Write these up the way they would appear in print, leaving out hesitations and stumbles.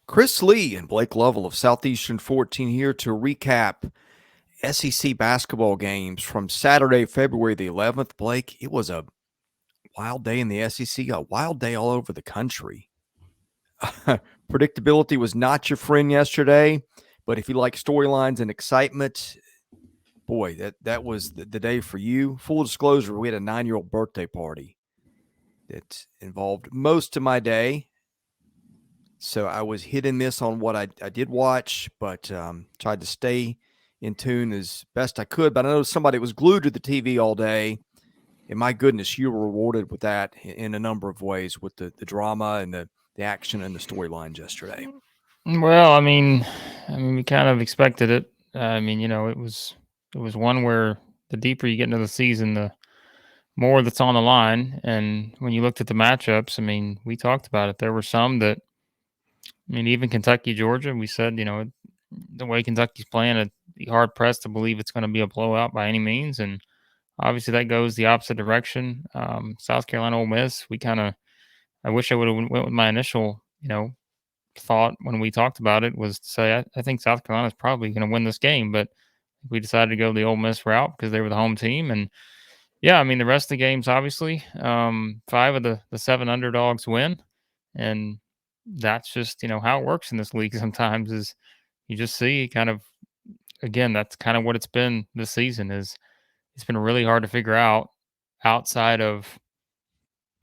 Chris Lee and Blake Lovell of Southeastern 14 here to recap SEC basketball games from Saturday, February the 11th. Blake, it was a wild day in the SEC, a wild day all over the country. Predictability was not your friend yesterday, but if you like storylines and excitement, boy, that was the day for you. Full disclosure, we had a 9-year-old birthday party that involved most of my day. So I was hit and miss on what I did watch, but tried to stay in tune as best I could. But I know somebody was glued to the TV all day. And my goodness, you were rewarded with that in a number of ways with the drama and the action and the storylines yesterday. Well, we kind of expected it. It was one where the deeper you get into the season, the more that's on the line. And when you looked at the matchups, we talked about it. There were some that, even Kentucky, Georgia, we said, the way Kentucky's playing, it'd be hard pressed to believe it's going to be a blowout by any means. And obviously that goes the opposite direction. South Carolina, Ole Miss, I wish I would have went with my initial, thought when we talked about it was to say, I think South Carolina is probably going to win this game, but we decided to go the Ole Miss route because they were the home team. And yeah, the rest of the games, obviously, 5 of the 7 underdogs win. And that's just, how it works in this league sometimes is you just see kind of, again, that's kind of what it's been this season is it's been really hard to figure out outside of,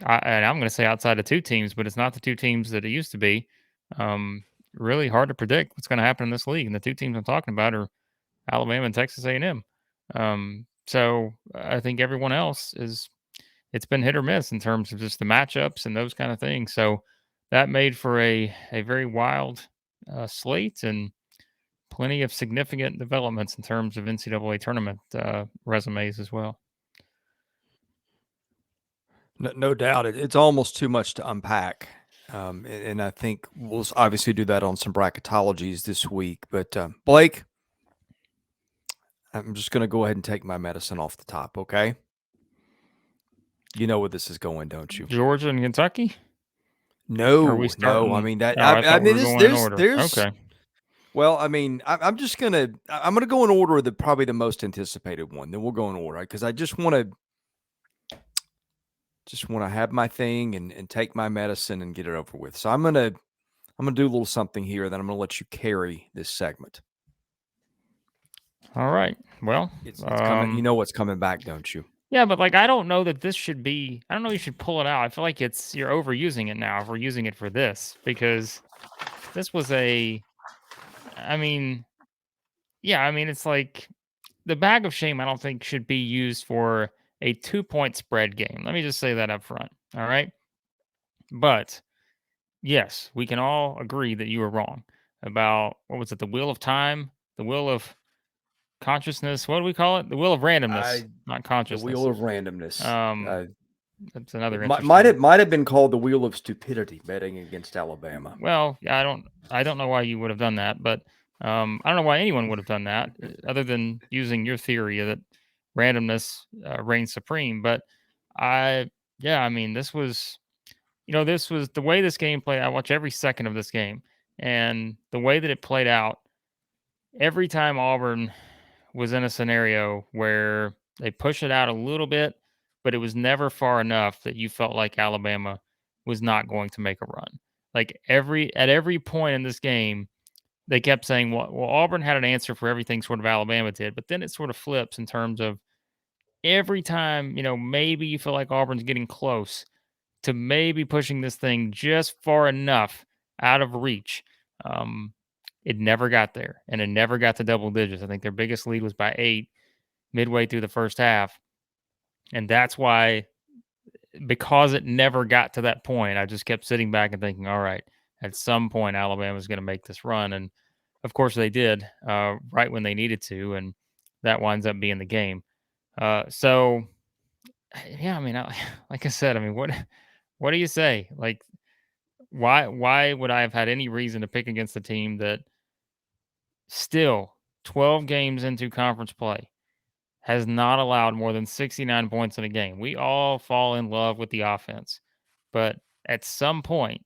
and I'm going to say outside of 2 teams, but it's not the 2 teams that it used to be. Really hard to predict what's going to happen in this league. And the 2 teams I'm talking about are Alabama and Texas A&M. So I think everyone else it's been hit or miss in terms of just the matchups and those kind of things. So that made for a very wild slate and plenty of significant developments in terms of NCAA tournament resumes as well. No doubt. It's almost too much to unpack. And I think we'll obviously do that on some bracketologies this week. But Blake, I'm just going to go ahead and take my medicine off the top, okay? You know where this is going, don't you? Georgia and Kentucky? Are we No, no. I starting? mean that. Oh, I I thought we mean, were this, going in order. there's. Okay. Well, I mean, I'm just gonna. I'm gonna go in order of probably the most anticipated one. Then we'll go in order because I just want to have my thing and take my medicine and get it over with. So I'm gonna do a little something here. Then I'm gonna let you carry this segment. All right. Well, It's coming. You know what's coming back, don't you? yeah, but I don't know that this should be. I don't know. You should pull it out. I feel like you're overusing it now. If we're using it for this, because this was a. I mean, yeah. It's like the bag of shame. I don't think should be used for a 2-point spread game. Let me just say that up front. All right. But yes, we can all agree that you were wrong about what was it? The wheel of time, the wheel of consciousness. What do we call it? The wheel of randomness, not The consciousness. wheel of randomness. That's another Might have been called the wheel of stupidity betting against Alabama. Well, I don't know why you would have done that, but I don't know why anyone would have done that other than using your theory that randomness reigns supreme. But yeah, this was, this was the way this game played. I watch every second of this game, and the way that it played out. Every time Auburn was in a scenario where they push it out a little bit, but it was never far enough that you felt like Alabama was not going to make a run. Like at every point in this game, they kept saying, well, Auburn had an answer for everything sort of Alabama did, but then it sort of flips in terms of every time, maybe you feel like Auburn's getting close to maybe pushing this thing just far enough out of reach. Um, it never got there, and it never got to double digits. I think their biggest lead was by 8 midway through the first half. And that's why, because it never got to that point, I just kept sitting back and thinking, all right, at some point, Alabama's going to make this run. And of course, they did right when they needed to. And that winds up being the game. So, yeah, like I said, what do you say? Like, why would I have had any reason to pick against a team that still 12 games into conference play has not allowed more than 69 points in a game? We all fall in love with the offense, but at some point,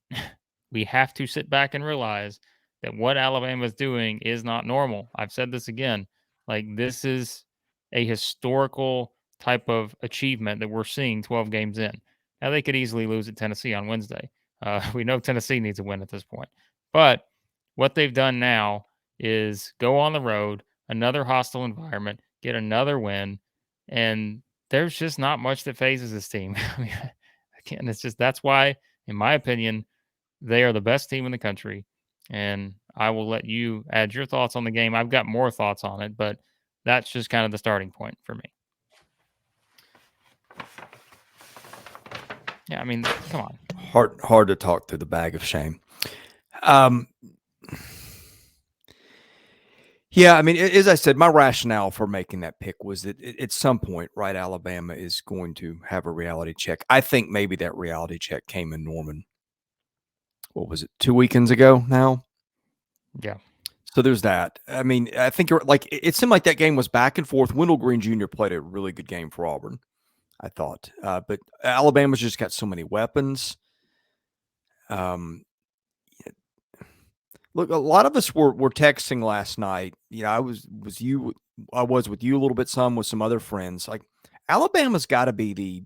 we have to sit back and realize that what Alabama is doing is not normal. I've said this again. Like, this is a historical type of achievement that we're seeing 12 games in. Now, they could easily lose at Tennessee on Wednesday. We know Tennessee needs a win at this point. But what they've done now is go on the road, another hostile environment, get another win, and there's just not much that phases this team. I mean, again, it's just that's why, in my opinion, they are the best team in the country. And I will let you add your thoughts on the game. I've got more thoughts on it, but that's just kind of the starting point for me. Yeah, I mean, come on. Hard to talk through the bag of shame. Yeah, I mean, as I said, my rationale for making that pick was that at some point, right, Alabama is going to have a reality check. I think maybe that reality check came in Norman. What was it, 2 weekends ago now? Yeah. So there's that. I mean, I think it seemed like that game was back and forth. Wendell Green Jr. played a really good game for Auburn, I thought. But Alabama's just got so many weapons. Look, a lot of us were texting last night. You know, I was with you a little bit, some with some other friends. Like, Alabama's got to be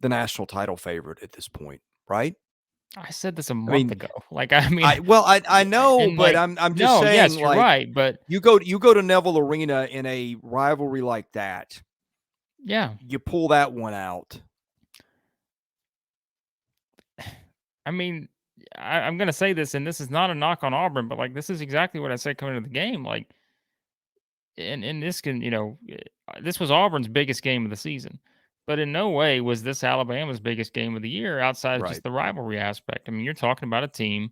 the national title favorite at this point, right? I said this a month ago. Like, I mean, I know, but like, I'm just saying. Yes, you're like, right, but you go to Neville Arena in a rivalry like that. Yeah, you pull that one out. I mean, I'm going to say this, and this is not a knock on Auburn, but like, this is exactly what I said coming into the game. Like, and this can, this was Auburn's biggest game of the season, but in no way was this Alabama's biggest game of the year outside of just Right. the rivalry aspect. I mean, you're talking about a team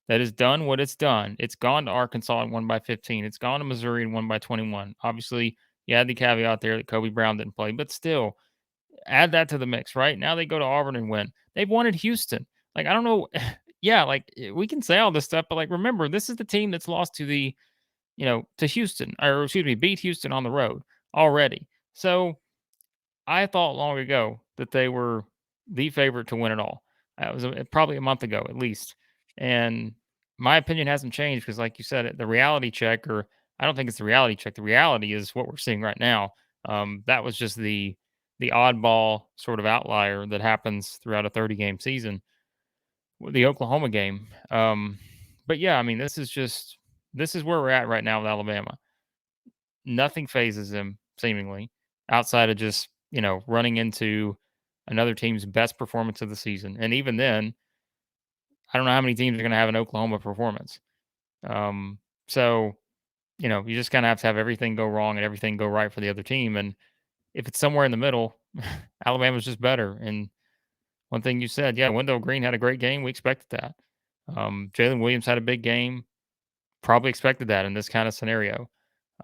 that has done what it's done. It's gone to Arkansas and won by 15. It's gone to Missouri and won by 21. Obviously, you had the caveat there that Kobe Brown didn't play, but still, add that to the mix, right? Now they go to Auburn and win. They've won at Houston. Like, I don't know. Yeah, like, we can say all this stuff, but like, remember, this is the team that's lost to to Houston, or excuse me, beat Houston on the road already. So I thought long ago that they were the favorite to win it all. That was probably a month ago at least. And my opinion hasn't changed because, like you said, the reality check, or I don't think it's the reality check. The reality is what we're seeing right now. That was just the oddball sort of outlier that happens throughout a 30 game season, the Oklahoma game. But yeah, I mean, this is where we're at right now with Alabama. Nothing phases them seemingly outside of just, running into another team's best performance of the season. And even then, I don't know how many teams are going to have an Oklahoma performance. So, you just kind of have to have everything go wrong and everything go right for the other team. And if it's somewhere in the middle, Alabama's just better. And one thing you said, yeah, Wendell Green had a great game. We expected that. Jalen Williams had a big game. Probably expected that in this kind of scenario.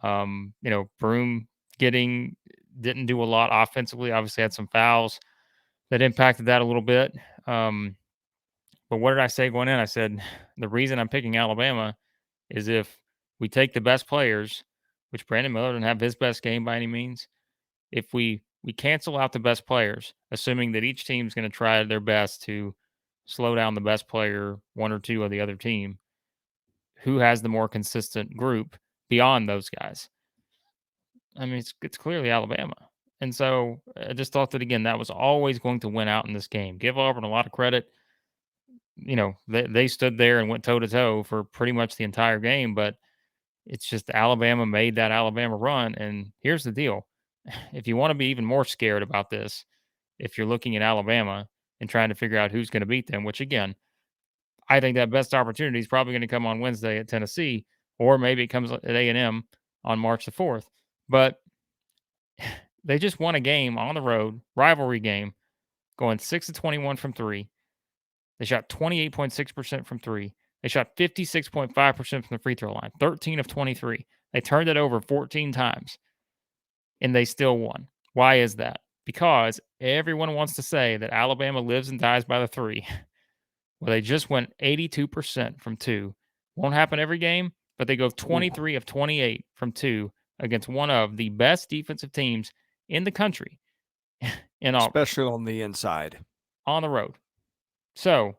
Broom didn't do a lot offensively. Obviously, had some fouls that impacted that a little bit. But what did I say going in? I said the reason I'm picking Alabama is if we take the best players, which Brandon Miller didn't have his best game by any means. If we cancel out the best players, assuming that each team's going to try their best to slow down the best player, one or two of the other team, who has the more consistent group beyond those guys? I mean, it's clearly Alabama. And so I just thought that, again, that was always going to win out in this game. Give Auburn a lot of credit. They stood there and went toe to toe for pretty much the entire game, but it's just Alabama made that Alabama run. And here's the deal. If you want to be even more scared about this, if you're looking at Alabama and trying to figure out who's going to beat them, which again, I think that best opportunity is probably going to come on Wednesday at Tennessee, or maybe it comes at A&M on March the 4th. But they just won a game on the road, rivalry game, going 6 of 21 from 3. They shot 28.6% from 3. They shot 56.5% from the free throw line, 13 of 23. They turned it over 14 times, and they still won. Why is that? Because everyone wants to say that Alabama lives and dies by the 3. Well, they just went 82% from 2. Won't happen every game, but they go 23 of 28 from 2 against one of the best defensive teams in the country in Auburn. Especially on the inside. On the road. So,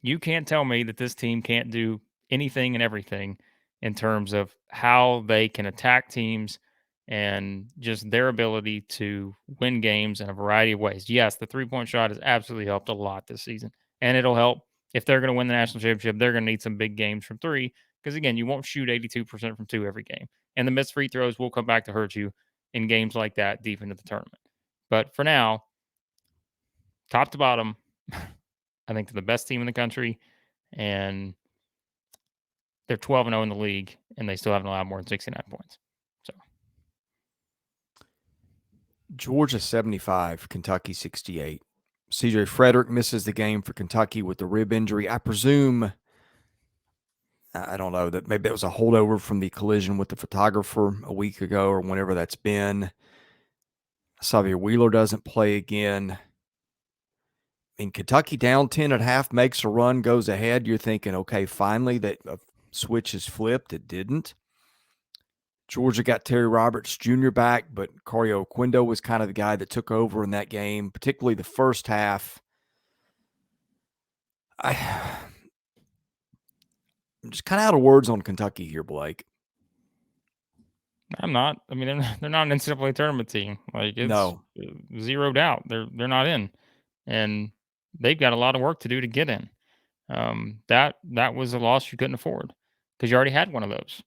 You can't tell me that this team can't do anything and everything in terms of how they can attack teams and just their ability to win games in a variety of ways. Yes, the three-point shot has absolutely helped a lot this season, and it'll help if they're going to win the national championship. They're going to need some big games from three because, again, you won't shoot 82% from two every game, and the missed free throws will come back to hurt you in games like that deep into the tournament. But for now, top to bottom, I think they're the best team in the country, and they're 12-0 in the league, and they still haven't allowed more than 69 points. So Georgia 75, Kentucky 68. CJ Frederick misses the game for Kentucky with the rib injury. I presume, I don't know, that maybe that was a holdover from the collision with the photographer a week ago or whenever that's been. Xavier Wheeler doesn't play again. I mean, Kentucky down 10 at half, makes a run, goes ahead. You're thinking, okay, finally that switch is flipped. It didn't. Georgia got Terry Roberts Jr. back, but Cario Quindo was kind of the guy that took over in that game, particularly the first half. I'm just kind of out of words on Kentucky here, Blake. I'm not. I mean, they're not an NCAA tournament team. Like, it's No. zeroed out. They're not in, and they've got a lot of work to do to get in. That was a loss you couldn't afford because you already had one of those.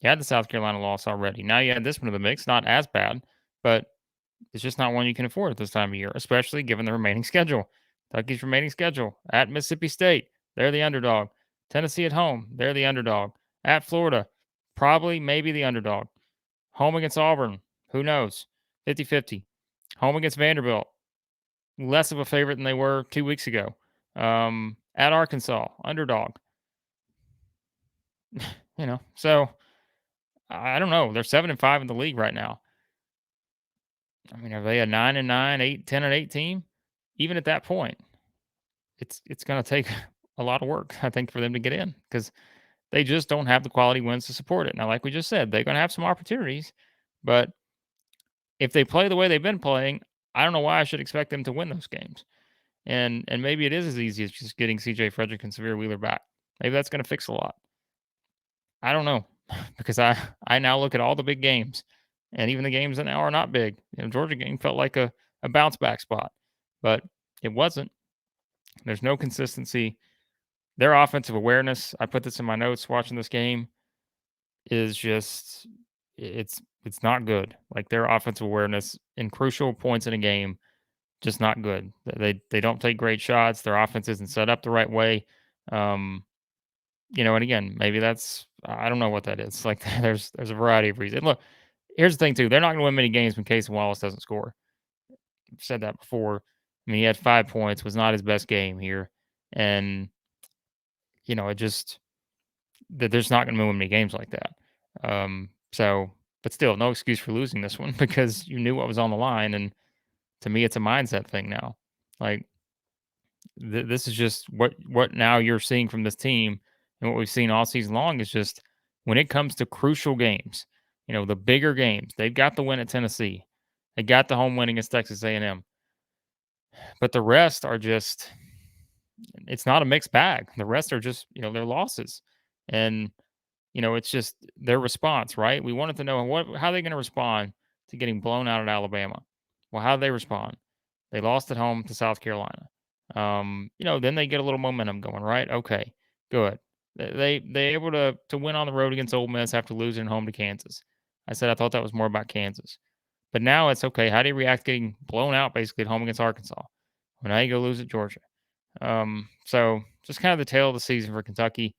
You had the South Carolina loss already. Now you had this one in the mix. Not as bad, but it's just not one you can afford at this time of year, especially given the remaining schedule. Kentucky's remaining schedule at Mississippi State, they're the underdog. Tennessee at home, they're the underdog. At Florida, probably maybe the underdog. Home against Auburn, who knows? 50-50. Home against Vanderbilt, less of a favorite than they were 2 weeks ago. At Arkansas, underdog. So I don't know. They're 7-5 in the league right now. I mean, are they a 9-9, 8-10-8 team? Even at that point, it's going to take a lot of work, I think, for them to get in because they just don't have the quality wins to support it. Now, like we just said, they're going to have some opportunities, but if they play the way they've been playing, I don't know why I should expect them to win those games. And maybe it is as easy as just getting CJ Frederick and Severe Wheeler back. Maybe that's going to fix a lot. I don't know because I now look at all the big games and even the games that now are not big. Georgia game felt like a bounce back spot, but it wasn't. There's no consistency. Their offensive awareness, I put this in my notes watching this game, is just it's not good. Like their offensive awareness in crucial points in a game, just not good. They don't take great shots. Their offense isn't set up the right way. And again, maybe that's I don't know what that is. Like there's a variety of reasons. Look, here's the thing too. They're not going to win many games when Casey Wallace doesn't score. I've said that before. I mean, he had 5 points, was not his best game here, and it just that there's not going to win many games like that. But still, no excuse for losing this one because you knew what was on the line, and to me, it's a mindset thing now. Like this is just what now you're seeing from this team, and what we've seen all season long is just when it comes to crucial games, the bigger games, they've got the win at Tennessee, they got the home win against Texas A&M, but the rest are just it's not a mixed bag. The rest are just their losses, and it's just their response, right? We wanted to know how they're going to respond to getting blown out at Alabama. Well, how do they respond? They lost at home to South Carolina. Then they get a little momentum going, right? Okay, good. They able to win on the road against Ole Miss after losing home to Kansas. I said I thought that was more about Kansas, but now it's okay. How do you react getting blown out basically at home against Arkansas? Well, now you go lose at Georgia. So just kind of the tail of the season for Kentucky,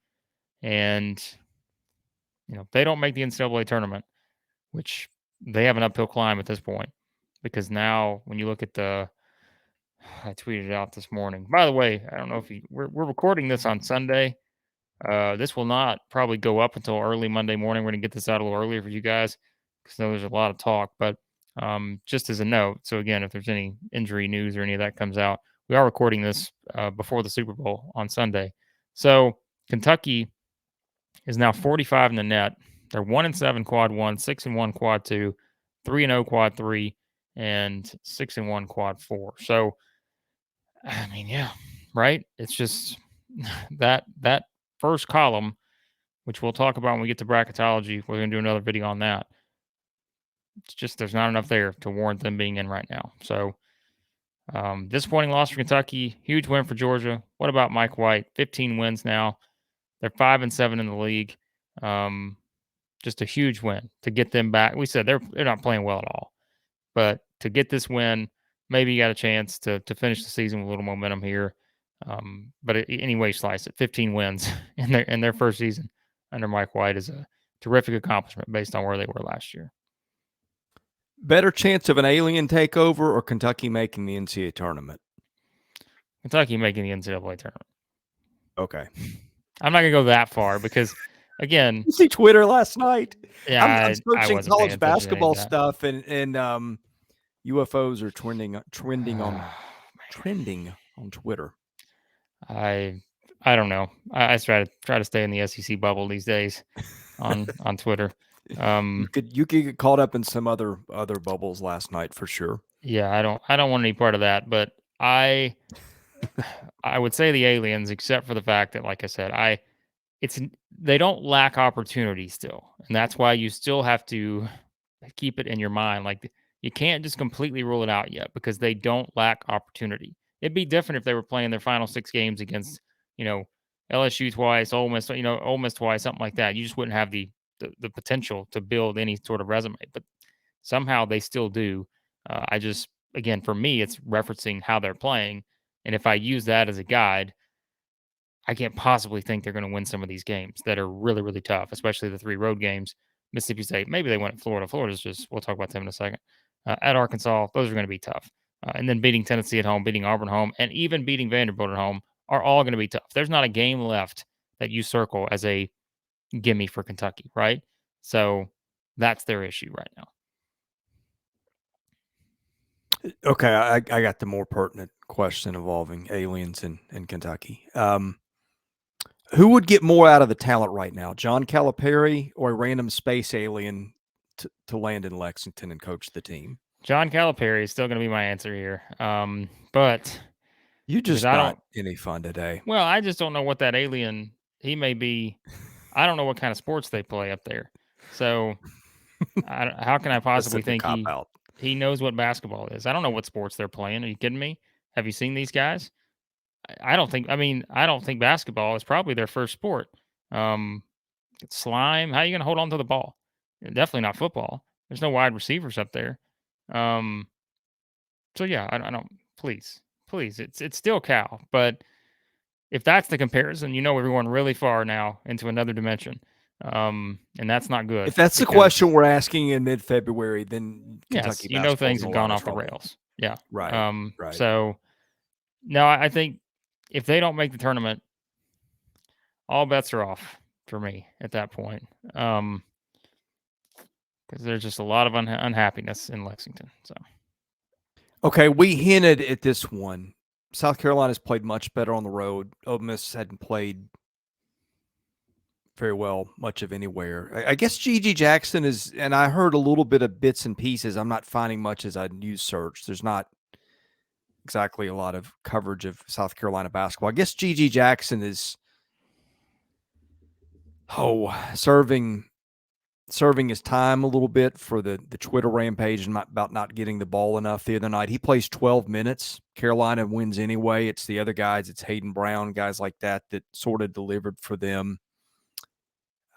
and they don't make the NCAA tournament, which they have an uphill climb at this point, because now when you look at I tweeted it out this morning. By the way, I don't know if we're recording this on Sunday. This will not probably go up until early Monday morning. We're going to get this out a little earlier for you guys because I know there's a lot of talk. But just as a note, so again, if there's any injury news or any of that comes out, we are recording this before the Super Bowl on Sunday. So Kentucky is now 45 in the net. They're 1-7 quad 1, 6-1 quad 2, 3-0 quad 3, and 6-1 quad 4. So, I mean, yeah, right? It's just that first column, which we'll talk about when we get to bracketology, we're going to do another video on that. It's just there's not enough there to warrant them being in right now. So disappointing loss for Kentucky, huge win for Georgia. What about Mike White? 15 wins now. They're 5-7 in the league. Just a huge win to get them back. We said they're not playing well at all, but to get this win, maybe you got a chance to finish the season with a little momentum here. But anyway, slice it. 15 wins in their first season under Mike White is a terrific accomplishment based on where they were last year. Better chance of an alien takeover or Kentucky making the NCAA tournament? Kentucky making the NCAA tournament. Okay. I'm not going to go that far because, again, you see Twitter last night? Yeah, I'm searching wasn't college basketball stuff, and UFOs are trending on Twitter. I don't know. I try to stay in the SEC bubble these days on Twitter. You could get caught up in some other bubbles last night for sure. Yeah, I don't want any part of that, but I would say the aliens, except for the fact that, like I said, they don't lack opportunity still, and that's why you still have to keep it in your mind. Like, you can't just completely rule it out yet because they don't lack opportunity. It'd be different if they were playing their final 6 games against, LSU twice, Ole Miss, Ole Miss twice, something like that. You just wouldn't have the potential to build any sort of resume, but somehow they still do. Again, for me, it's referencing how they're playing, and if I use that as a guide, I can't possibly think they're going to win some of these games that are really, really tough, especially the 3 road games. Mississippi State, maybe they win at Florida. Florida's just, we'll talk about them in a second. At Arkansas, those are going to be tough. And then beating Tennessee at home, beating Auburn at home, and even beating Vanderbilt at home are all going to be tough. There's not a game left that you circle as a gimme for Kentucky, right? So that's their issue right now. Okay, I got the more pertinent question involving aliens in Kentucky. Who would get more out of the talent right now, John Calipari or a random space alien to land in Lexington and coach the team? John Calipari is still going to be my answer here. But you just not any fun today. Well, I just don't know what that alien, he may be. I don't know what kind of sports they play up there. So how can I possibly think he knows what basketball is? I don't know what sports they're playing. Are you kidding me? Have you seen these guys? I don't think basketball is probably their first sport. Slime. How are you going to hold on to the ball? Definitely not football. There's no wide receivers up there. So yeah, I don't. Please, it's still Cal. But if that's the comparison, we're going really far now into another dimension. And that's not good. If that's the question we're asking in mid-February, then Kentucky things have gone off the rails. Yeah. Right. Right. So no, I think if they don't make the tournament, all bets are off for me at that point. Because there's just a lot of unhappiness in Lexington. So, okay, we hinted at this one. South Carolina's played much better on the road. Ole Miss hadn't played very well much of anywhere. I guess G.G. Jackson is, and I heard a little bit of bits and pieces. I'm not finding much as I news search. There's not exactly a lot of coverage of South Carolina basketball. I guess G.G. Jackson is serving his time a little bit for the Twitter rampage and about not getting the ball enough the other night. He plays 12 minutes. Carolina wins anyway. It's the other guys. It's Hayden Brown, guys like that sort of delivered for them.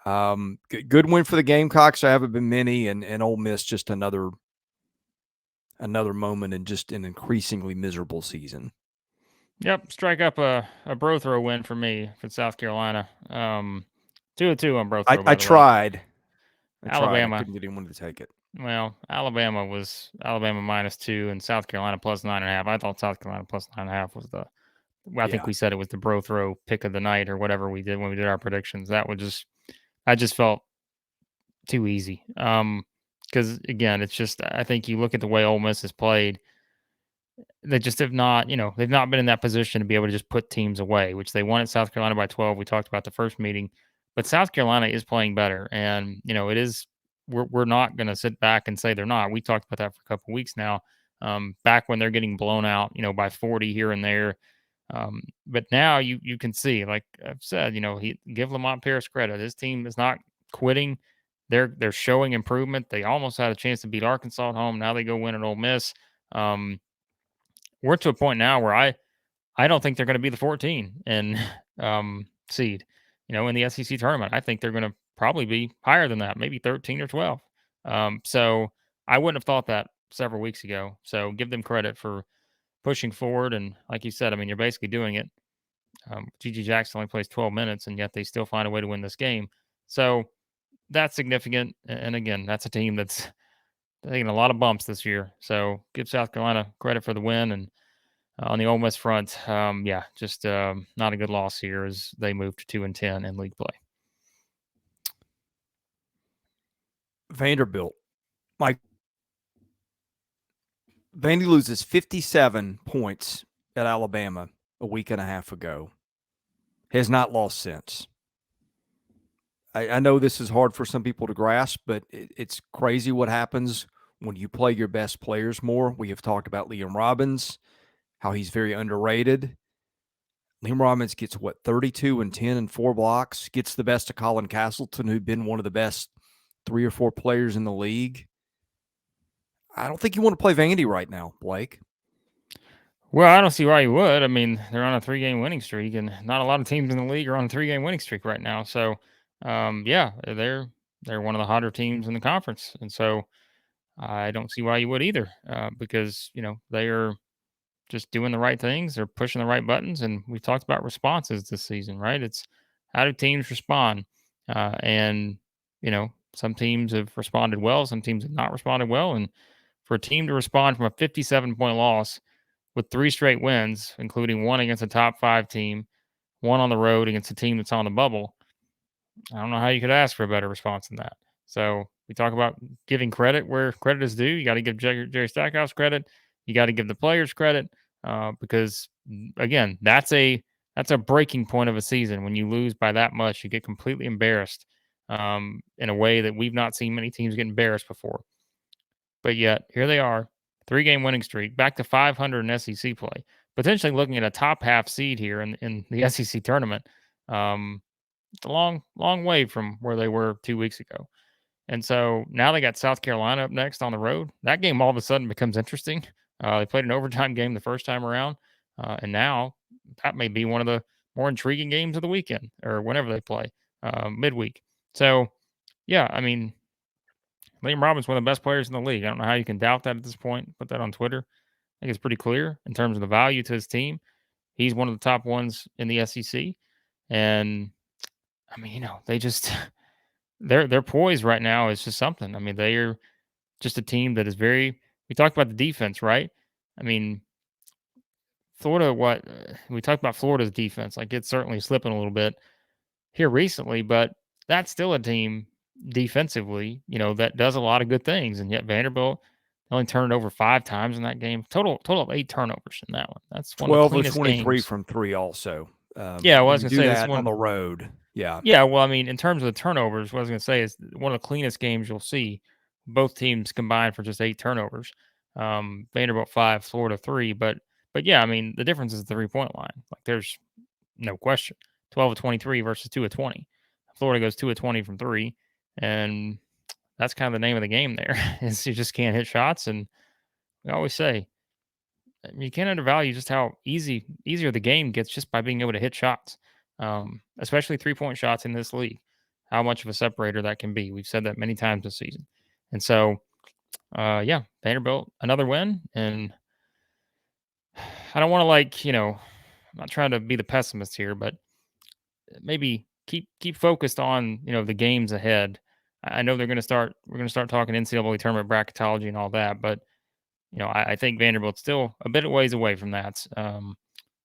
Good win for the Gamecocks. There haven't been many, and Ole Miss just another moment in just an increasingly miserable season. Yep, strike up a bro throw win for me for South Carolina. 2-2 on bro throw. I tried. Alabama. I couldn't get anyone to take it. Well, Alabama -2 and South Carolina +9.5. I thought South Carolina +9.5 was I think we said it was the bro throw pick of the night or whatever we did when we did our predictions. I just felt too easy. Because again, it's just, I think you look at the way Ole Miss has played, they just have not, they've not been in that position to be able to just put teams away, which they won at South Carolina by 12. We talked about the first meeting, but South Carolina is playing better. And, it is, we're not going to sit back and say they're not. We talked about that for a couple of weeks now. Back when they're getting blown out, by 40 here and there, But now you can see, like I've said, give Lamont Paris credit. His team is not quitting. They're showing improvement. They almost had a chance to beat Arkansas at home. Now they go win at Ole Miss. We're to a point now where I don't think they're going to be the 14 and seed, in the SEC tournament. I think they're going to probably be higher than that, maybe 13 or 12. So I wouldn't have thought that several weeks ago. So give them credit for pushing forward. And like you said, I mean, you're basically doing it. GG Jackson only plays 12 minutes, and yet they still find a way to win this game. So that's significant. And again, that's a team that's taking a lot of bumps this year. So give South Carolina credit for the win. And on the Ole Miss front, just not a good loss here as they move to 2-10 in league play. Vanderbilt. Mike, Vandy loses 57 points at Alabama a week and a half ago. Has not lost since. I know this is hard for some people to grasp, but it's crazy what happens when you play your best players more. We have talked about Liam Robbins, how he's very underrated. Liam Robbins gets, 32 and 10 and 4 blocks, gets the best of Colin Castleton, who'd been one of the best 3 or 4 players in the league. I don't think you want to play Vandy right now, Blake. Well, I don't see why you would. I mean, they're on a 3-game winning streak, and not a lot of teams in the league are on a 3-game winning streak right now. So, they're one of the hotter teams in the conference, and so I don't see why you would either, because they are just doing the right things. They're pushing the right buttons, and we've talked about responses this season, right? It's how do teams respond, and some teams have responded well, some teams have not responded well, and for a team to respond from a 57-point loss with 3 straight wins, including one against a top 5 team, one on the road against a team that's on the bubble, I don't know how you could ask for a better response than that. So we talk about giving credit where credit is due. You got to give Jerry Stackhouse credit. You got to give the players credit because, again, that's a breaking point of a season. When you lose by that much, you get completely embarrassed in a way that we've not seen many teams get embarrassed before. But yet, here they are, 3-game winning streak, back to 500 in SEC play, potentially looking at a top half seed here in the SEC tournament. It's a long, long way from where they were 2 weeks ago. And so now they got South Carolina up next on the road. That game all of a sudden becomes interesting. They played an overtime game the first time around, and now that may be one of the more intriguing games of the weekend or whenever they play midweek. So, yeah, I mean, Liam Robbins, one of the best players in the league. I don't know how you can doubt that at this point. Put that on Twitter. I think it's pretty clear in terms of the value to his team. He's one of the top ones in the SEC. And, I mean, they just their poise right now is just something. I mean, they are just a team that is very we talked about the defense, right? I mean, Florida, we talked about Florida's defense. Like, it's certainly slipping a little bit here recently, but that's still a team defensively, that does a lot of good things. And yet Vanderbilt only turned it over 5 times in that game. Total of 8 turnovers in that one. That's one of the 12 of cleanest 23 games. from 3 also. Yeah, well, I was you going to do say this that one on the road. Yeah. Yeah, well, I mean, in terms of the turnovers, what I was going to say is one of the cleanest games you'll see. Both teams combined for just 8 turnovers. Vanderbilt 5, Florida 3, but yeah, I mean, the difference is the 3-point line. Like, there's no question. 12 of 23 versus 2 of 20. Florida goes 2 of 20 from 3, and that's kind of the name of the game there. Is you just can't hit shots, and we always say you can't undervalue just how easier the game gets just by being able to hit shots, especially 3-point shots in this league. How much of a separator that can be. We've said that many times this season, and so Vanderbilt another win, and I don't want to I'm not trying to be the pessimist here, but maybe keep focused on the games ahead. I know we're going to start talking NCAA tournament bracketology and all that, but I think Vanderbilt's still a bit of ways away from that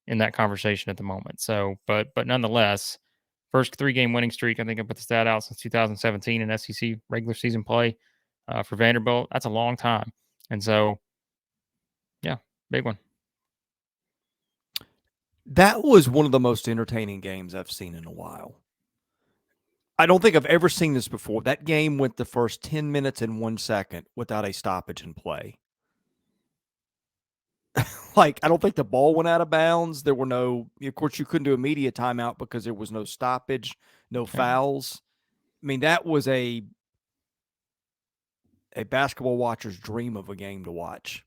in that conversation at the moment. So, but nonetheless, first 3-game winning streak. I think I put the stat out since 2017 in SEC regular season play for Vanderbilt. That's a long time, and so yeah, big one. That was one of the most entertaining games I've seen in a while. I don't think I've ever seen this before. That game went the first 10 minutes and 1 second without a stoppage in play. Like, I don't think the ball went out of bounds. There were no, of course, you couldn't do a media timeout because there was no stoppage, no Yeah. fouls. I mean, that was a basketball watcher's dream of a game to watch.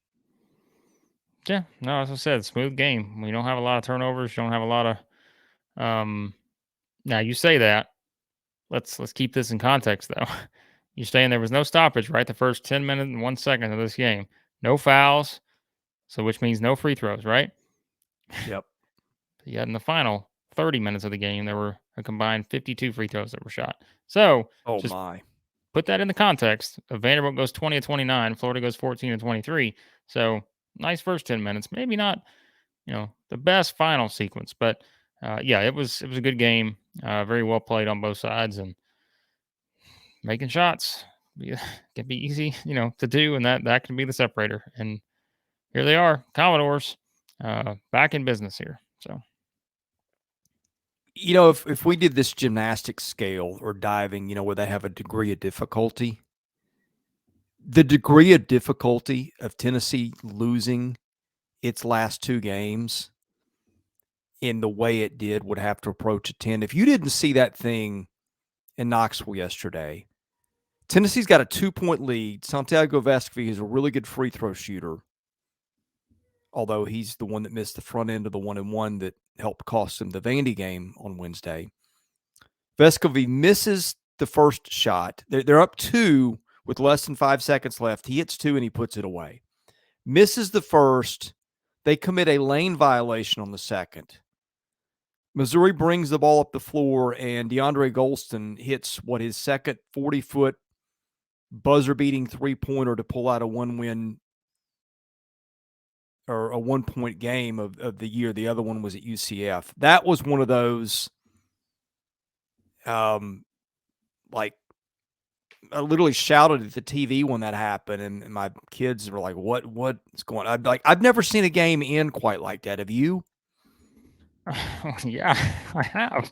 Yeah, no, as I said, smooth game. We don't have a lot of turnovers. You don't have a lot of. Now you say that. Let's keep this in context though. You're saying there was no stoppage, right? The first 10 minutes and 1 second of this game, no fouls, so which means no free throws, right? Yep. Yet in the final 30 minutes of the game, there were a combined 52 free throws that were shot. So Oh just my. put that in the context. Vanderbilt goes 20 to 29, Florida goes 14 to 23. So nice first 10 minutes. Maybe not, the best final sequence, but yeah, it was a good game. Very well played on both sides and making shots can be easy, to do, and that can be the separator. And here they are, Commodores, back in business here. So If we did this gymnastics scale or diving, where they have a degree of difficulty, the degree of difficulty of Tennessee losing its last two games in the way it did would have to approach a 10. If you didn't see that thing in Knoxville yesterday, Tennessee's got a 2-point lead. Santiago Vescovi is a really good free throw shooter, although he's the one that missed the front end of the 1-and-1 that helped cost him the Vandy game on Wednesday. Vescovi misses the first shot. They're up 2 with less than 5 seconds left. He hits 2 and he puts it away. Misses the first. They commit a lane violation on the second. Missouri brings the ball up the floor, and DeAndre Golston hits his second 40-foot buzzer-beating three-pointer to pull out a one-win or a 1-point game of the year. The other one was at UCF. That was one of those, like, I literally shouted at the TV when that happened, and my kids were like, "What's going on?" I've never seen a game end quite like that. Have you? yeah, I have.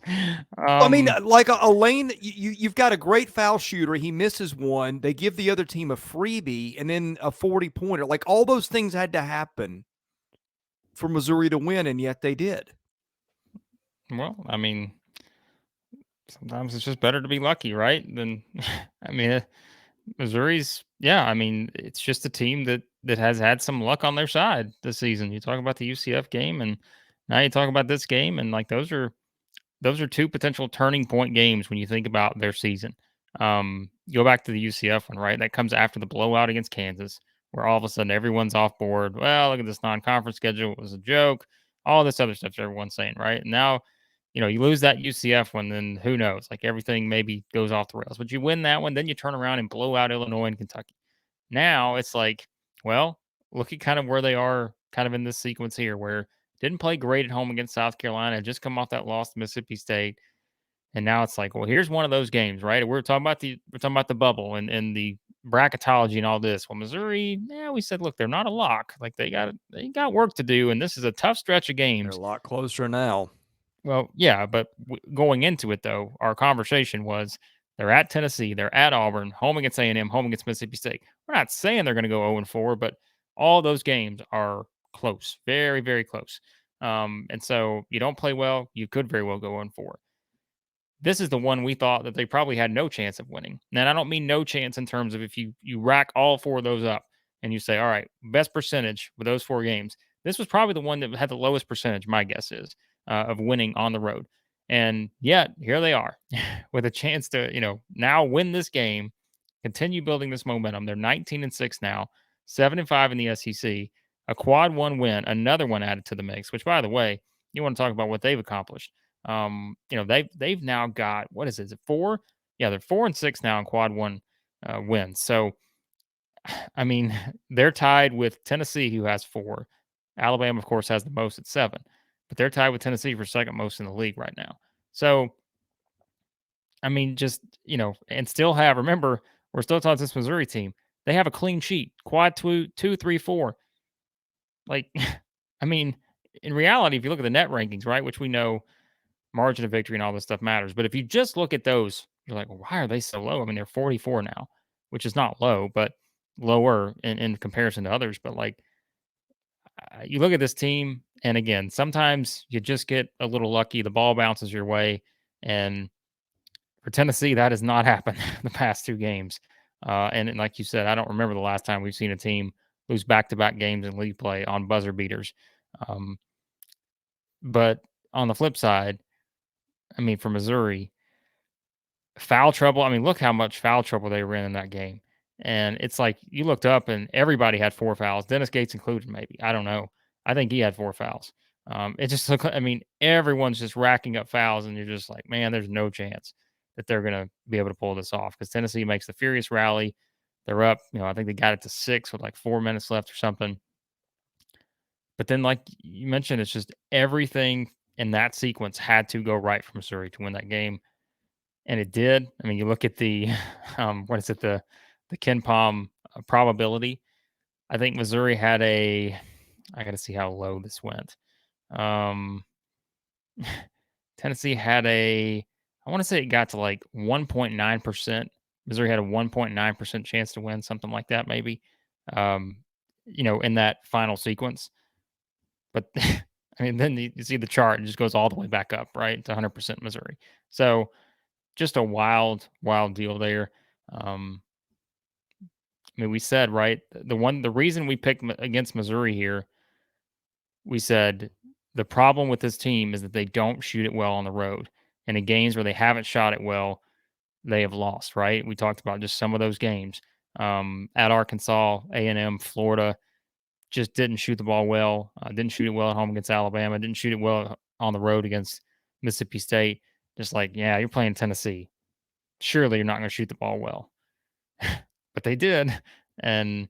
I mean, like a lane, you've got a great foul shooter. He misses one. They give the other team a freebie, and then a 40-pointer. Like, all those things had to happen for Missouri to win, and yet they did. Well, I mean, sometimes it's just better to be lucky, right? Than, I mean, Missouri's, yeah. I mean, it's just a team that has had some luck on their side this season. You talk about the UCF game, and now you talk about this game, and like those are two potential turning point games when you think about their season. Go back to the UCF one, right? That comes after the blowout against Kansas, where all of a sudden everyone's off board. Well, look at this non-conference schedule; it was a joke. All this other stuff everyone's saying, right? And now, you lose that UCF one, then who knows? Like everything maybe goes off the rails. But you win that one, then you turn around and blow out Illinois and Kentucky. Now it's like, well, look at kind of where they are, kind of in this sequence here, where didn't play great at home against South Carolina, just come off that loss to Mississippi State, and now it's like, well, here's one of those games, right? We're talking about the bubble and the bracketology and all this. Well, Missouri, yeah, we said, look, they're not a lock. Like they got work to do, and this is a tough stretch of They're a games. lot closer now. Well, yeah, but going into it though, our conversation was they're at Tennessee, they're at Auburn, home against A&M, home against Mississippi State. We're not saying they're going to go 0-4, but all those games are close, very, very close. And so you don't play well, you could very well go 0-4. This is the one we thought that they probably had no chance of winning. And I don't mean no chance in terms of if you rack all four of those up and you say, all right, best percentage with those four games. This was probably the one that had the lowest percentage, my guess is, of winning on the road. And yet here they are with a chance to, now win this game, continue building this momentum. They're 19-6 now, 7-5 in the SEC, a quad one win, another one added to the mix, which by the way, you want to talk about what they've accomplished. They've now got, what is it? Is it 4? Yeah, they're 4-6 now in quad one wins. So I mean, they're tied with Tennessee, who has 4. Alabama, of course, has the most at 7, but they're tied with Tennessee for second most in the league right now. So I mean, just, and still have, remember, we're still talking this Missouri team. They have a clean sheet, quad 2, 3, 4. Like, I mean, in reality, if you look at the net rankings, right, which we know margin of victory and all this stuff matters. But if you just look at those, you're like, well, why are they so low? I mean, they're 44 now, which is not low, but lower in comparison to others. But like, you look at this team, and again, sometimes you just get a little lucky. The ball bounces your way, and for Tennessee, that has not happened the past 2 games. And like you said, I don't remember the last time we've seen a team lose back-to-back games in league play on buzzer beaters. Um, but on the flip side, I mean, for Missouri, foul trouble. I mean, look how much foul trouble they were in that game. And it's like you looked up and everybody had 4 fouls, Dennis Gates included, maybe. I don't know. I think he had 4 fouls. It just looked I mean, everyone's just racking up fouls, and you're just like, man, there's no chance that they're going to be able to pull this off because Tennessee makes the furious rally. They're up, I think they got it to 6 with like 4 minutes left or something. But then, like you mentioned, it's just everything in that sequence had to go right for Missouri to win that game. And it did. I mean, you look at the, what is it, the Ken Palm probability. I think Missouri had I got to see how low this went. Um, Tennessee had I want to say it got to like 1.9%. Missouri had a 1.9% chance to win, something like that, maybe, um, in that final sequence. But I mean, then you see the chart, it just goes all the way back up, right, to 100% Missouri. So just a wild, wild deal there. Um, I mean, we said, right, the reason we picked against Missouri here, we said the problem with this team is that they don't shoot it well on the road. And in games where they haven't shot it well, they have lost, right? We talked about just some of those games. At Arkansas, A&M, Florida, just didn't shoot the ball well. Didn't shoot it well at home against Alabama. Didn't shoot it well on the road against Mississippi State. Just like, yeah, you're playing Tennessee. Surely you're not going to shoot the ball well. But they did. And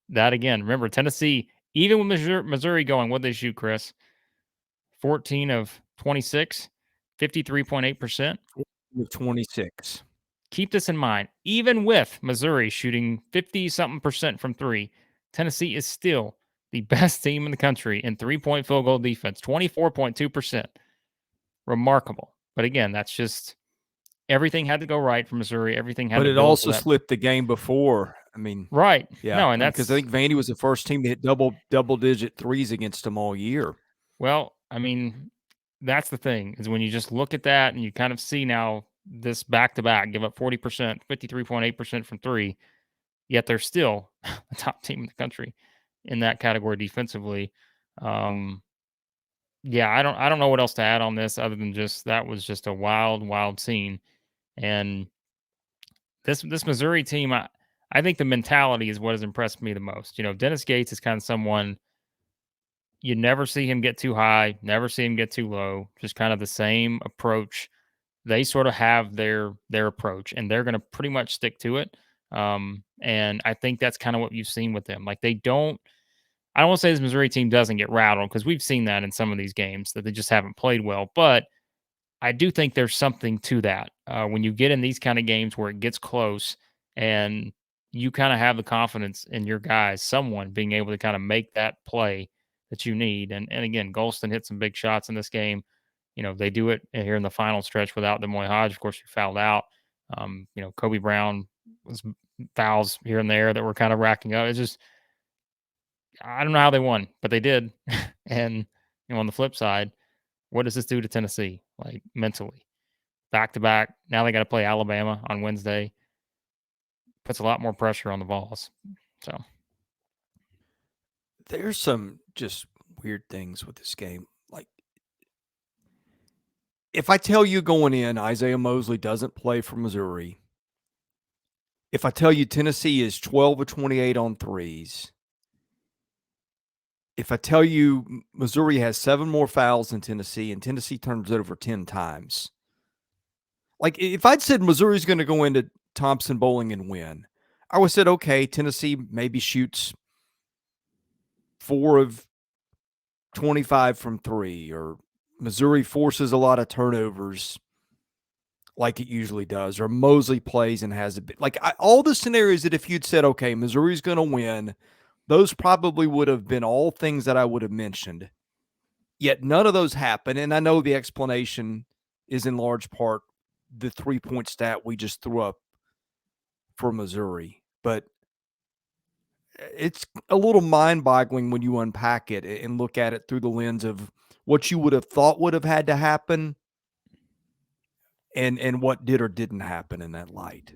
that again, remember Tennessee, even with Missouri going, what they shoot, Chris? 14 of 26, 53.8%. With 26. Keep this in mind. Even with Missouri shooting 50 something percent from 3, Tennessee is still the best team in the country in 3-point field goal defense, 24.2%. Remarkable. But again, that's just everything had to go right for Missouri. Everything had But to it build to also that. slipped the game before. I mean, Right. yeah, No, and because I that's think Vandy was the first team to hit double-digit threes against them all year. well, I mean, that's the thing is when you just look at that and you kind of see now this back to back give up 40%, 53.8% from 3, yet they're still the top team in the country in that category defensively. Um, yeah, I don't know what else to add on this other than just that was just a wild, wild scene. And this Missouri team, I think the mentality is what has impressed me the most. Dennis Gates is kind of someone you never see him get too high, never see him get too low, just kind of the same approach. They sort of have their approach, and they're going to pretty much stick to it. And I think that's kind of what you've seen with them. Like they don't. I don't want to say this Missouri team doesn't get rattled because we've seen that in some of these games that they just haven't played well. But I do think there's something to that when you get in these kind of games where it gets close and you kind of have the confidence in your guys, someone being able to kind of make that play that you need. And again, Golston hit some big shots in this game. They do it here in the final stretch without Demoy Hodge. Of course, he fouled out. Kobe Brown was fouls here and there that were kind of racking up. It's just, I don't know how they won, but they did. And, on the flip side, what does this do to Tennessee, like mentally? Back to back. Now they got to play Alabama on Wednesday. Puts a lot more pressure on the Vols. So There's some just weird things with this game. Like, if I tell you going in, Isaiah Mosley doesn't play for Missouri. If I tell you Tennessee is 12 of 28 on threes. If I tell you Missouri has 7 more fouls than Tennessee and Tennessee turns it over 10 times. Like, if I'd said Missouri's going to go into Thompson Bowling and win, I would have said, okay, Tennessee maybe shoots 4 of 25 from 3, or Missouri forces a lot of turnovers like it usually does, or Mosley plays and has a bit. Like, all the scenarios that if you'd said, okay, Missouri's going to win, those probably would have been all things that I would have mentioned. Yet none of those happen, and I know the explanation is in large part the 3-point stat we just threw up for Missouri. But it's a little mind-boggling when you unpack it and look at it through the lens of what you would have thought would have had to happen and what did or didn't happen in that light.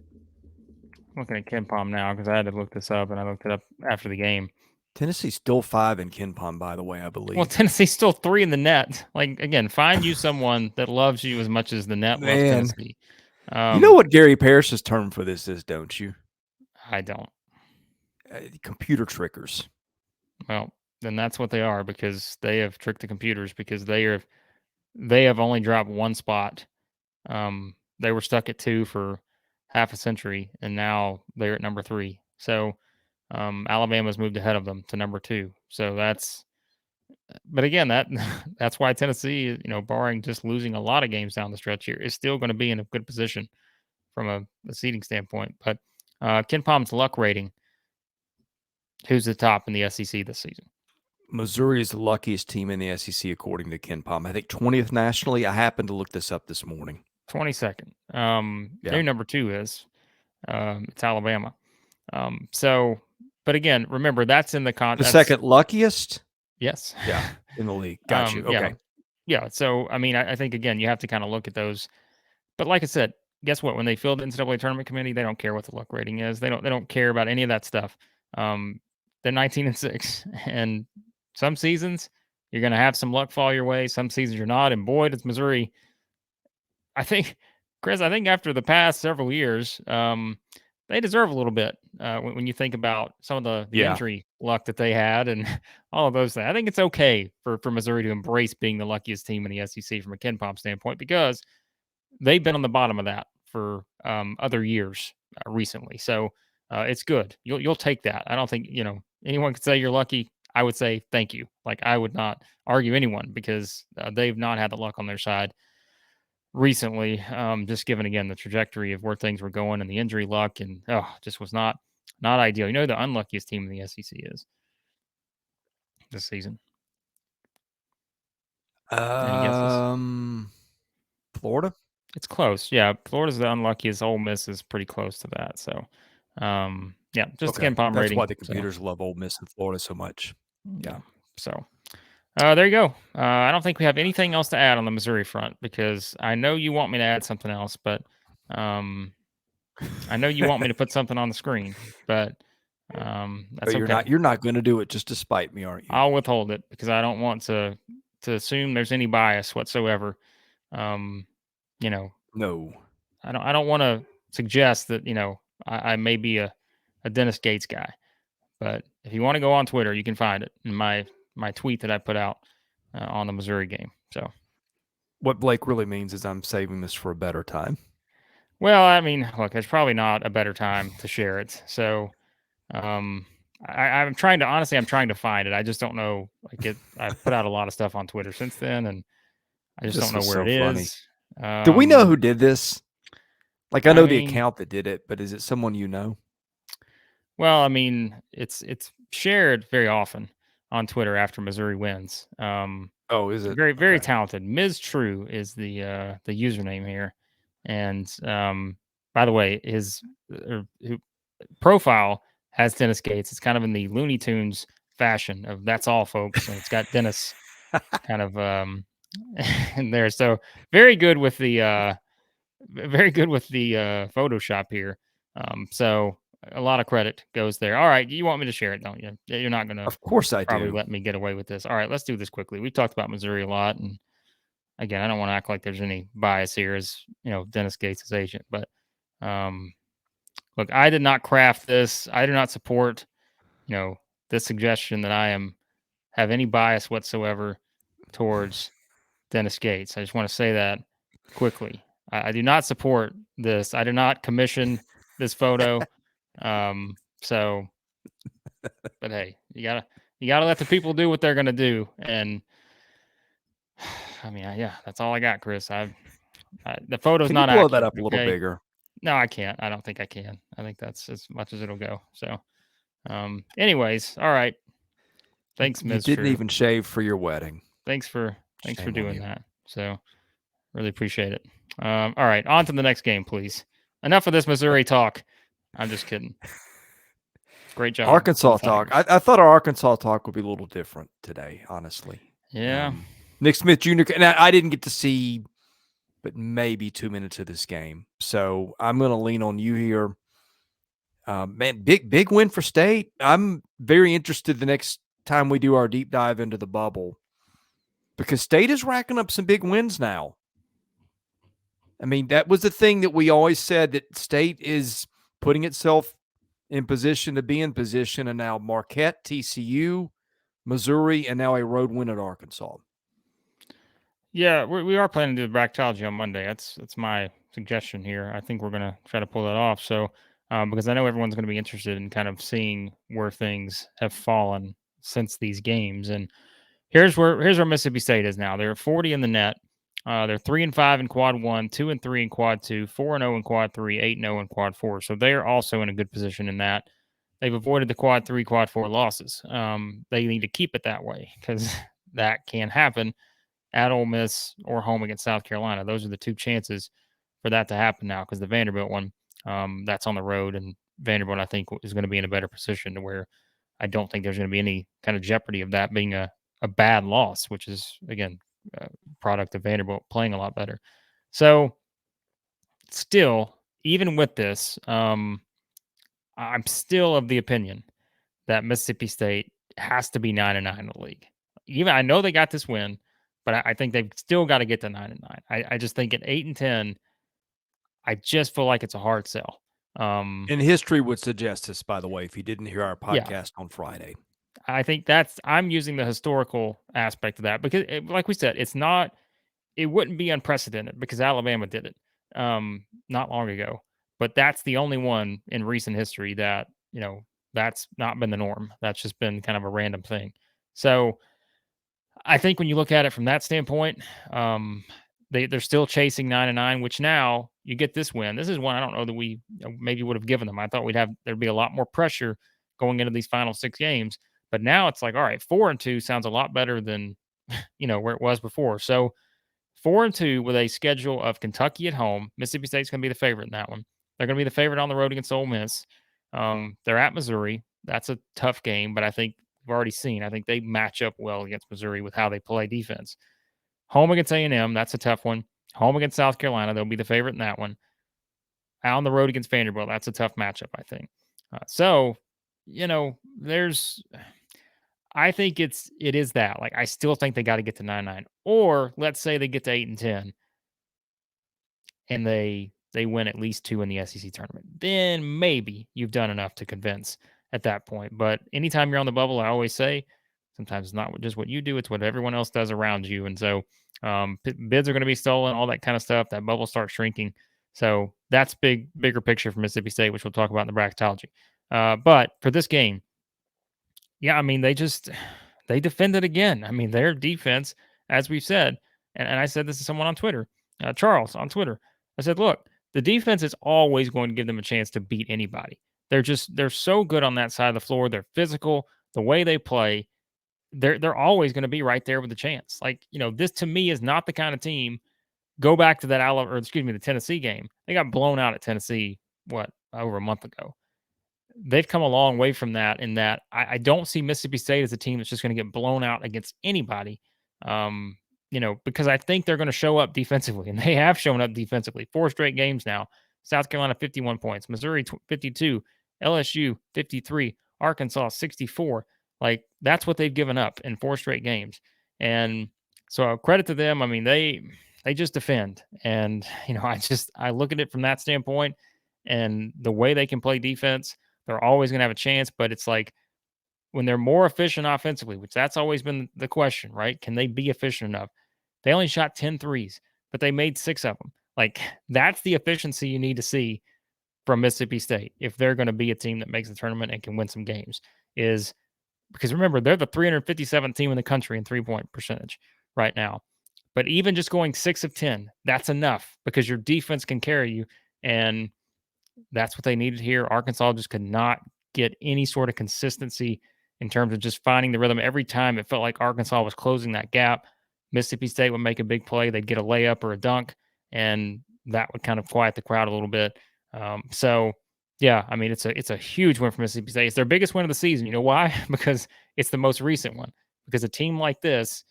Looking at KenPom now because I had to look this up, and I looked it up after the game. Tennessee's still 5 in KenPom, by the way, I Well, believe. Tennessee's still 3 in the net. Like, again, find you someone that loves you as much as the net loves Man, Tennessee. you know what Gary Parrish's term for this is, don't you? I don't. Computer trickers. Well, then that's what they are, because they have tricked the computers, because they have only dropped one spot. They were stuck at 2 for half a century, and now they're at number 3. So Alabama's moved ahead of them to number 2. So but again, that's why Tennessee, barring just losing a lot of games down the stretch here, is still going to be in a good position from a seeding standpoint. But KenPom's luck rating, who's the top in the SEC this season? Missouri is the luckiest team in the SEC according to KenPom. I think 20th nationally. I happened to look this up this morning. 22nd. Yeah. Their number 2 is it's Alabama. But again, remember that's in the The second luckiest? Yes. Yeah, in the league. Got you. Okay. Yeah. So, I mean, I think, again, you have to kind of look at those. But like I said, guess what? When they fill the NCAA tournament committee, they don't care what the luck rating is. They don't care about any of that stuff. They're 19-6, and some seasons you're going to have some luck fall your way. Some seasons you're not. And boy, does Missouri. I think, Chris, after the past several years, they deserve a little bit when you think about some of the injury luck that they had and all of those things. I think it's okay for Missouri to embrace being the luckiest team in the SEC from a KenPom standpoint, because they've been on the bottom of that for other years recently. So it's good. You'll take that. I don't think anyone could say you're lucky. I would say thank you. Like, I would not argue anyone, because they've not had the luck on their side recently, just given, again, the trajectory of where things were going and the injury luck, and just was not ideal. You know who the unluckiest team in the SEC is this season? Any guesses? Florida? It's close. Yeah, Florida's the unluckiest. Ole Miss is pretty close to that. So, yeah, just Okay. KenPom That's rating. why the computers love Ole Miss and Florida so much. Yeah. So, there you go. I don't think we have anything else to add on the Missouri front, because I know you want me to add something else, but I know you want me to put something on the screen, but that's okay. You're not going to do it just to spite me, aren't you? I'll withhold it, because I don't want to assume there's any bias whatsoever. No. I don't want to suggest that I may be a Dennis Gates guy, but if you want to go on Twitter, you can find it in my tweet that I put out on the Missouri game. So what Blake really means is I'm saving this for a better time. Well, I mean, look, there's probably not a better time to share it. So I'm trying to find it. I just don't know. I've put out a lot of stuff on Twitter since then, and I just don't know where it is. Do we know who did this? Like, I know the account that did it, but is it someone you know? Well, I mean, it's shared very often on Twitter after Missouri wins. Is it? Very, very talented. Ms. True is the username here. And by the way, his profile has Dennis Gates. It's kind of in the Looney Tunes fashion of "That's all, folks," and it's got Dennis kind of in there. So very good with the Photoshop here. So a lot of credit goes there. All right, you want me to share it, don't you? You're not gonna, of course, I probably do. let me get away with this. All right, let's do this quickly. We've talked about Missouri a lot, and again, I don't want to act like there's any bias here as Dennis Gates' agent, but look, I did not craft this. I do not support this suggestion that I have any bias whatsoever towards Dennis Gates. I just want to say that quickly. I do not support this. I do not commission this photo. So, but hey, you gotta let the people do what they're gonna do. And I mean, yeah, that's all I got, Chris. The photo's Can not you blow accurate, that up a little bigger? No, I can't. I don't think I can. I think that's as much as it'll go. So, anyways, all right. Thanks, Ms. You didn't even shave for your wedding. Thanks for doing that. So, really appreciate it. All right, on to the next game, please. Enough of this Missouri talk. I'm just kidding. Great job. Arkansas talk. I thought our Arkansas talk would be a little different today, honestly. Yeah. Nick Smith Jr. And I didn't get to see but maybe 2 minutes of this game. So I'm going to lean on you here. Man, big win for State. I'm very interested the next time we do our deep dive into the bubble because State is racking up some big wins now. I mean, that was the thing that we always said, that State is putting itself in position to be in position, and now Marquette, TCU, Missouri, and now a road win at Arkansas. Yeah, we are planning to do bracketology on Monday. That's my suggestion here. I think we're going to try to pull that off. So, because I know everyone's going to be interested in kind of seeing where things have fallen since these games. And here's where Mississippi State is now. They're 40 in the net. They're 3-5 in quad 1, 2-3 in quad 2, 4-0 in quad 3, 8-0 in quad 4. So they are also in a good position in that. They've avoided the quad 3, quad 4 losses. They need to keep it that way because that can happen at Ole Miss or home against South Carolina. Those are the two chances for that to happen now, because the Vanderbilt one, that's on the road, and Vanderbilt, I think, is going to be in a better position to where I don't think there's going to be any kind of jeopardy of that being a bad loss, which is, again, a product of Vanderbilt playing a lot better. So still, even with this, I'm still of the opinion that Mississippi State has to be 9-9 in the league. Even I know they got this win, but I think they've still got to get to 9-9. I just think at 8-10, I just feel like it's a hard sell. And history would suggest this, by the way, if you didn't hear our podcast on Friday. I think I'm using the historical aspect of that because, like we said, it wouldn't be unprecedented because Alabama did it not long ago. But that's the only one in recent history that, that's not been the norm. That's just been kind of a random thing. So I think when you look at it from that standpoint, they're still chasing 9-9, which now you get this win. This is one I don't know that we maybe would have given them. I thought there'd be a lot more pressure going into these final 6 games, but now it's like, all right, 4-2 sounds a lot better than where it was before. So 4-2 with a schedule of Kentucky at home. Mississippi State's going to be the favorite in that one. They're going to be the favorite on the road against Ole Miss. They're at Missouri. That's a tough game, but I think we've already seen. I think they match up well against Missouri with how they play defense. Home against A&M, that's a tough one. Home against South Carolina, they'll be the favorite in that one. Out on the road against Vanderbilt, that's a tough matchup, I think. I think it is that. Like, I still think they got to get to 9-9. Or let's say they get to 8-10 and they win at least 2 in the SEC tournament. Then maybe you've done enough to convince at that point. But anytime you're on the bubble, I always say, sometimes it's not just what you do, it's what everyone else does around you. And so bids are going to be stolen, all that kind of stuff. That bubble starts shrinking. So that's bigger picture for Mississippi State, which we'll talk about in the bracketology. But for this game, yeah, I mean, they defended again. I mean, their defense, as we've said, and I said this to someone on Twitter, Charles on Twitter. I said, look, the defense is always going to give them a chance to beat anybody. They're so good on that side of the floor. They're physical, the way they play. They're always going to be right there with a chance. Like, this to me is not the kind of team. Go back to that the Tennessee game. They got blown out at Tennessee, over a month ago. They've come a long way from that, in that I don't see Mississippi State as a team that's just going to get blown out against anybody. Because I think they're going to show up defensively, and they have shown up defensively. 4 straight games now. South Carolina, 51 points. Missouri, 52. LSU, 53. Arkansas, 64. Like, that's what they've given up in 4 straight games. And so credit to them. I mean, they just defend. And, I look at it from that standpoint, and the way they can play defense, they're always going to have a chance. But it's like, when they're more efficient offensively, which that's always been the question, right? Can they be efficient enough? They only shot 10 threes, but they made 6 of them. Like, that's the efficiency you need to see from Mississippi State if they're going to be a team that makes the tournament and can win some games. Is because, remember, they're the 357th team in the country in three-point percentage right now. But even just going 6 of 10, that's enough because your defense can carry you. And that's what they needed here. Arkansas just could not get any sort of consistency in terms of just finding the rhythm. Every time it felt like Arkansas was closing that gap, Mississippi State would make a big play. They'd get a layup or a dunk, and that would kind of quiet the crowd a little bit. So, Yeah, I mean, it's a huge win for Mississippi State. It's their biggest win of the season. You know why? Because it's the most recent one. Because a team like this,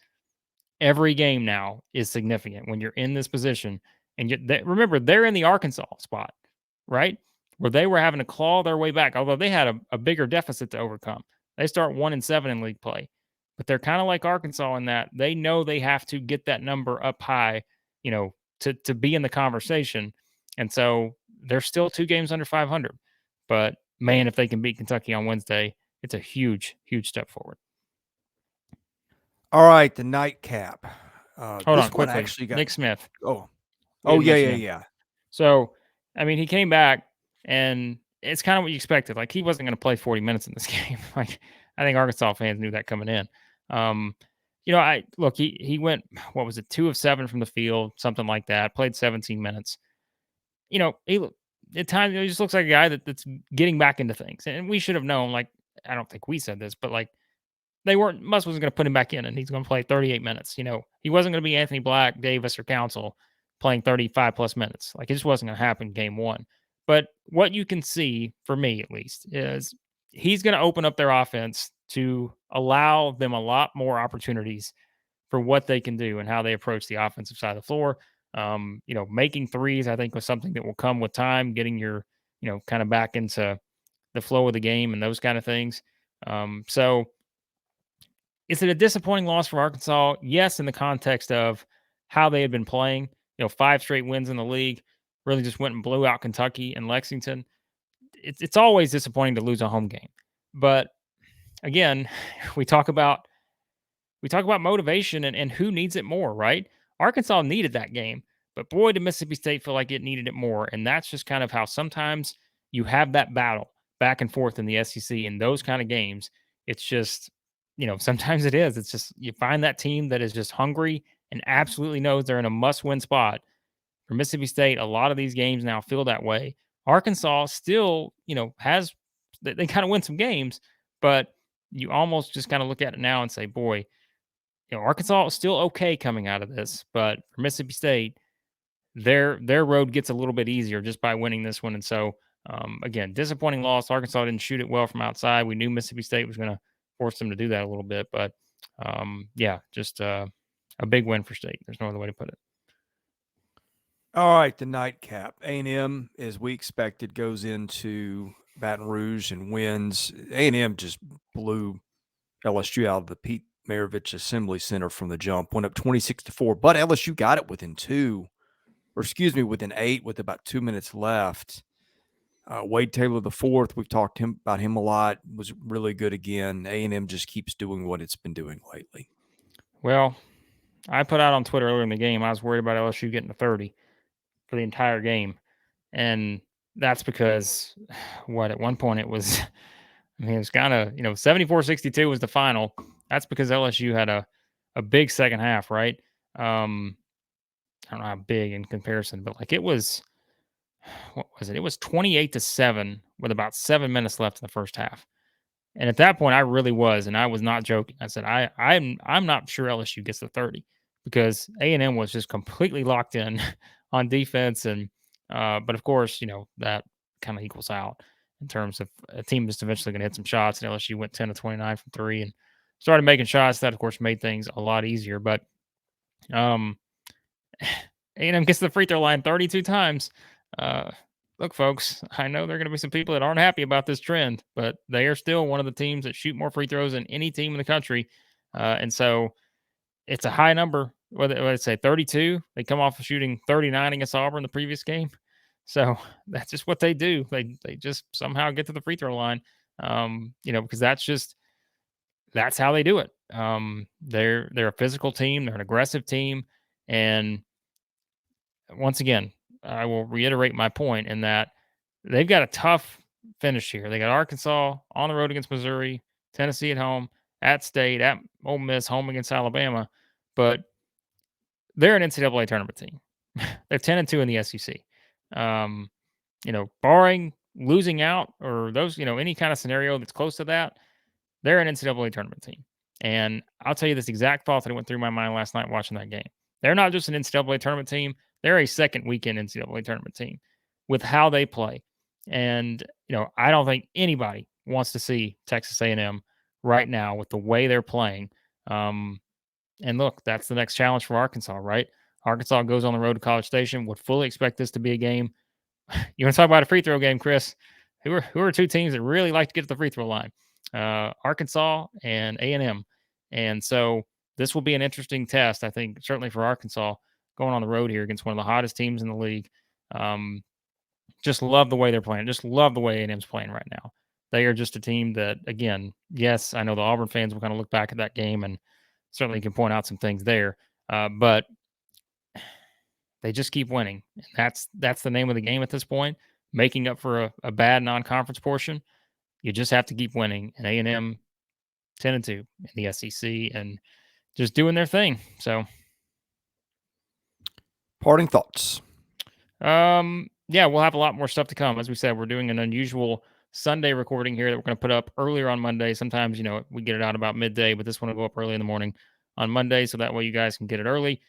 every game now is significant when you're in this position. And remember, they're in the Arkansas spot, right? Where they were having to claw their way back, although they had a bigger deficit to overcome. They start 1-7 in league play, but they're kind of like Arkansas in that they know they have to get that number up high, to be in the conversation. And so they're still 2 games under 500. But man, if they can beat Kentucky on Wednesday, it's a huge, huge step forward. All right, the nightcap. Hold this on, one quickly. actually got. Nick Smith. Oh, We didn't yeah, mention yeah, him. yeah. So, I mean, he came back, and it's kind of what you expected. Like, he wasn't going to play 40 minutes in this game. Like, I think Arkansas fans knew that coming in. He went, what was it, 2 of 7 from the field, something like that. Played 17 minutes. At times he just looks like a guy that's getting back into things. And we should have known. Like, I don't think we said this, but like, Muss wasn't going to put him back in, and he's going to play 38 minutes. He wasn't going to be Anthony Black, Davis, or Council playing 35 plus minutes. Like, it just wasn't going to happen game one. But what you can see, for me at least, is he's going to open up their offense to allow them a lot more opportunities for what they can do and how they approach the offensive side of the floor. Making threes, I think, was something that will come with time, getting your, kind of back into the flow of the game and those kind of things. So is it a disappointing loss for Arkansas? Yes, in the context of how they had been playing. 5 straight wins in the league, really just went and blew out Kentucky and Lexington. It's always disappointing to lose a home game. But again, we talk about motivation and who needs it more, right? Arkansas needed that game, but boy, did Mississippi State feel like it needed it more. And that's just kind of how sometimes you have that battle back and forth in the SEC in those kind of games. It's just, sometimes it is. It's just you find that team that is just hungry and absolutely knows they're in a must-win spot. For Mississippi State, a lot of these games now feel that way. Arkansas still, has they kind of win some games, but you almost just kind of look at it now and say, boy, Arkansas is still okay coming out of this, but for Mississippi State, their road gets a little bit easier just by winning this one. And so, again, disappointing loss. Arkansas didn't shoot it well from outside. We knew Mississippi State was going to force them to do that a little bit, but just a big win for State. There's no other way to put it. All right, the nightcap. A&M, as we expected, goes into Baton Rouge and wins. A&M just blew LSU out of the Pete Maravich Assembly Center from the jump, went up 26-4, but LSU got it within 8 with about 2 minutes left. Wade Taylor the fourth, we've talked about him a lot, was really good again. A&M just keeps doing what it's been doing lately. Well, I put out on Twitter earlier in the game, I was worried about LSU getting to 30 for the entire game. And that's because at one point it was, it was kind of, 74-62 was the final. That's because LSU had a big second half, right? I don't know how big in comparison, but like it was, what was it? It was 28-7 with about 7 minutes left in the first half. And at that point, I really was, and I was not joking. I said, I'm not sure LSU gets to 30 because A&M was just completely locked in on defense, and but of course, that kind of equals out in terms of a team just eventually going to hit some shots. And LSU went 10 of 29 from 3 and started making shots. That of course made things a lot easier. But A&M gets to the free throw line 32 times. Look, folks, I know there are going to be some people that aren't happy about this trend, but they are still one of the teams that shoot more free throws than any team in the country. And so it's a high number. What did I say, 32? They come off of shooting 39 against Auburn the previous game. So that's just what they do. They just somehow get to the free throw line, because that's how they do it. They're a physical team. They're an aggressive team. And once again, I will reiterate my point in that they've got a tough finish here. They got Arkansas on the road against Missouri, Tennessee at home, at State, at Ole Miss, home against Alabama. But they're an NCAA tournament team. They're 10-2 in the SEC. Barring losing out or those, any kind of scenario that's close to that, they're an NCAA tournament team. And I'll tell you this exact thought that went through my mind last night watching that game. They're not just an NCAA tournament team. They're a second weekend NCAA tournament team with how they play. And I don't think anybody wants to see Texas A&M right now with the way they're playing. And look, that's the next challenge for Arkansas, right? Arkansas goes on the road to College Station. Would fully expect this to be a game. You want to talk about a free throw game, Chris? Who are two teams that really like to get to the free throw line? Arkansas and A&M. And so this will be an interesting test, I think, certainly for Arkansas going on the road here against one of the hottest teams in the league. Just love the way they're playing. Just love the way A&M's playing right now. They are just a team that, again, yes, I know the Auburn fans will kind of look back at that game and certainly can point out some things there, but they just keep winning. And that's the name of the game at this point. Making up for a bad non-conference portion, you just have to keep winning. And A&M 10-2 in the SEC and just doing their thing. So, parting thoughts. Yeah, we'll have a lot more stuff to come. As we said, we're doing an unusual Sunday recording here that we're going to put up earlier on Monday. Sometimes, we get it out about midday, but this one will go up early in the morning on Monday, so that way you guys can get it early.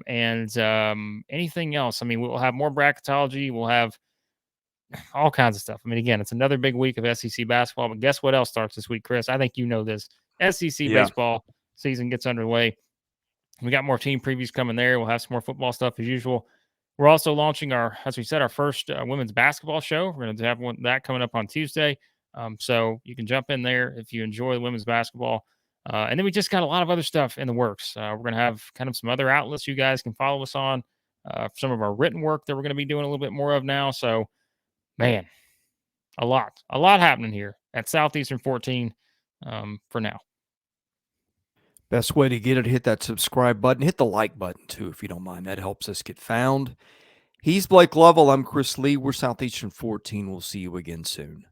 Anything else? I mean, we'll have more bracketology. We'll have all kinds of stuff. I mean, again, it's another big week of SEC basketball, but guess what else starts this week, Chris? I think you know this. SEC baseball season gets underway. We got more team previews coming there. We'll have some more football stuff as usual. We're also launching as we said, our first women's basketball show. We're going to have that coming up on Tuesday. So you can jump in there if you enjoy the women's basketball. And then we just got a lot of other stuff in the works. We're going to have kind of some other outlets you guys can follow us on. Some of our written work that we're going to be doing a little bit more of now. So, man, a lot happening here at Southeastern 14 for now. Best way to get it, hit that subscribe button. Hit the like button, too, if you don't mind. That helps us get found. He's Blake Lovell. I'm Chris Lee. We're Southeastern 14. We'll see you again soon.